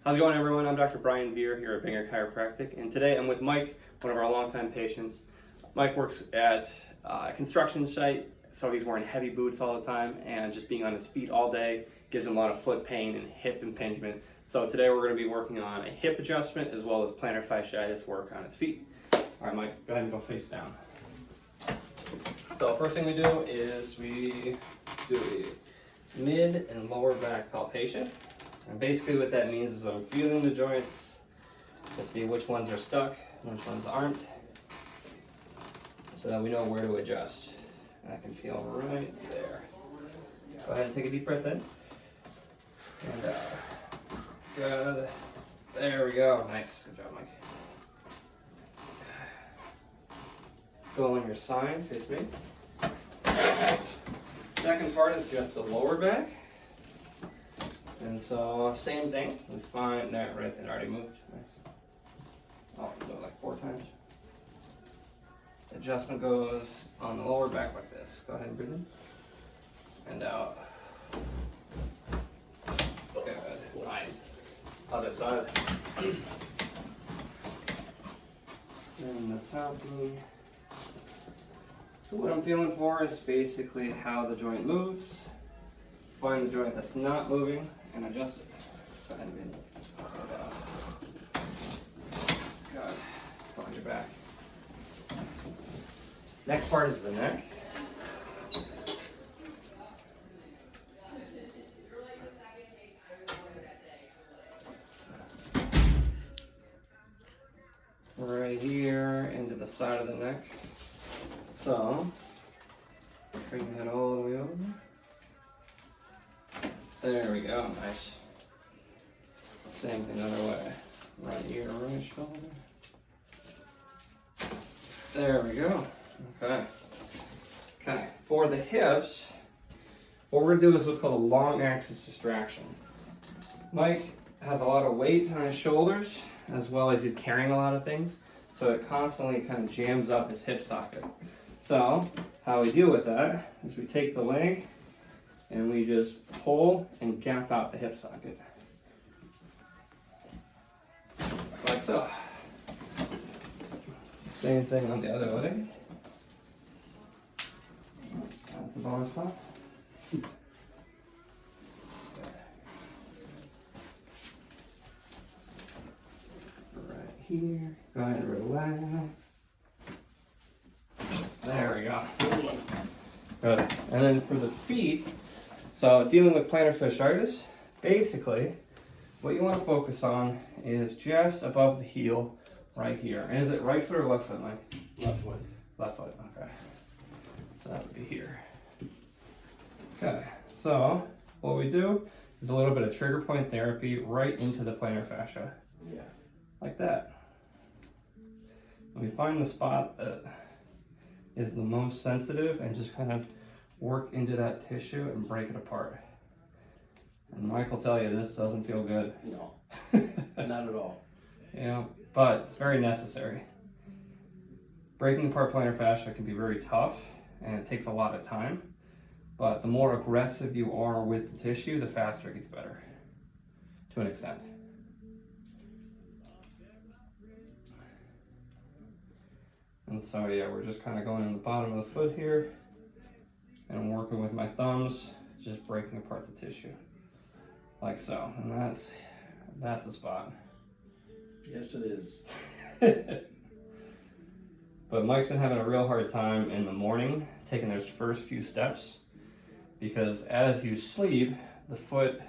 How's it going, everyone? I'm Dr. Vear here at Binger Chiropractic, and today I'm with Mike, one of our longtime patients. Mike works at a construction site, so he's wearing heavy boots all the time, and just being on his feet all day gives him a lot of foot pain and hip impingement. So today we're going to be working on a hip adjustment as well as plantar fasciitis work on his feet. All right, Mike, go ahead and go face down. So first thing we do is we do a mid and lower back palpation. And basically what that means is I'm feeling the joints to see which ones are stuck and which ones aren't, so that we know where to adjust. I can feel right there. Go ahead and take a deep breath in. And good. There we go. Nice. Good job, Mike. Go on your side, face me. Second part is just the lower back. And so, same thing. We find that right there already moved. Nice. Oh, do it like 4 times. Adjustment goes on the lower back like this. Go ahead and breathe in. And out. Good. Nice. Other side. And the top knee. So what I'm feeling for is basically how the joint moves. Find the joint that's not moving and adjust it. Go ahead and breathe in. Good. Find your back. Next part is the neck. Right here into the side of the neck. So, bring that all the way over. There we go, nice. Same thing other way. Right ear, right shoulder. There we go. Okay. Okay, for the hips, what we're gonna do is what's called a long axis distraction. Mike has a lot of weight on his shoulders, as well as he's carrying a lot of things, so it constantly kind of jams up his hip socket. So, how we deal with that is we take the leg and we just pull and gap out the hip socket. Like so. Same thing on the other leg. That's the bone spot. Right here. Go ahead and relax. There we go. Good. And then for the feet, so dealing with plantar fasciitis, basically what you want to focus on is just above the heel right here. And is it right foot or left foot, Mike? Left foot. Left foot, okay. So that would be here. Okay, so what we do is a little bit of trigger point therapy right into the plantar fascia. Yeah. Like that. And we find the spot that is the most sensitive and just kind of work into that tissue and break it apart. And Mike will tell you this doesn't feel good. No, not at all. You know, but it's very necessary. Breaking apart plantar fascia can be very tough and it takes a lot of time, but the more aggressive you are with the tissue, the faster it gets better, to an extent. And so yeah, we're just kind of going in the bottom of the foot here and working with my thumbs, just breaking apart the tissue. Like so, and that's the spot. Yes, it is. But Mike's been having a real hard time in the morning taking those first few steps, because as you sleep, the foot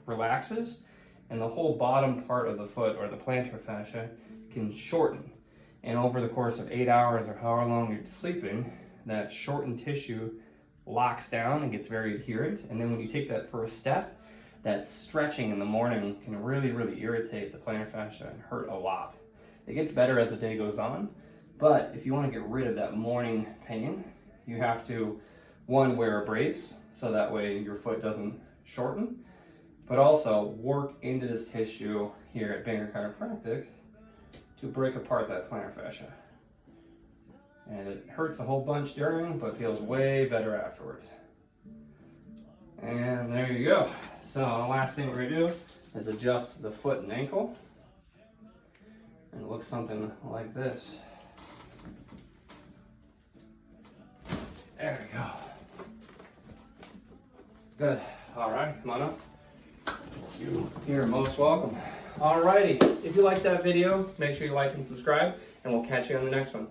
relaxes and the whole bottom part of the foot, or the plantar fascia, can shorten. And over the course of 8 hours or however long you're sleeping, that shortened tissue locks down and gets very adherent. And then when you take that first step, that stretching in the morning can really, really irritate the plantar fascia and hurt a lot. It gets better as the day goes on, but if you want to get rid of that morning pain, you have to, one, wear a brace, so that way your foot doesn't shorten, but also work into this tissue here at Binger Chiropractic to break apart that plantar fascia. And it hurts a whole bunch during, but feels way better afterwards. And there you go. So the last thing we're gonna do is adjust the foot and ankle. And it looks something like this. There we go. Good. All right, come on up. You're most welcome. Alrighty, if you liked that video, make sure you like and subscribe, and we'll catch you on the next one.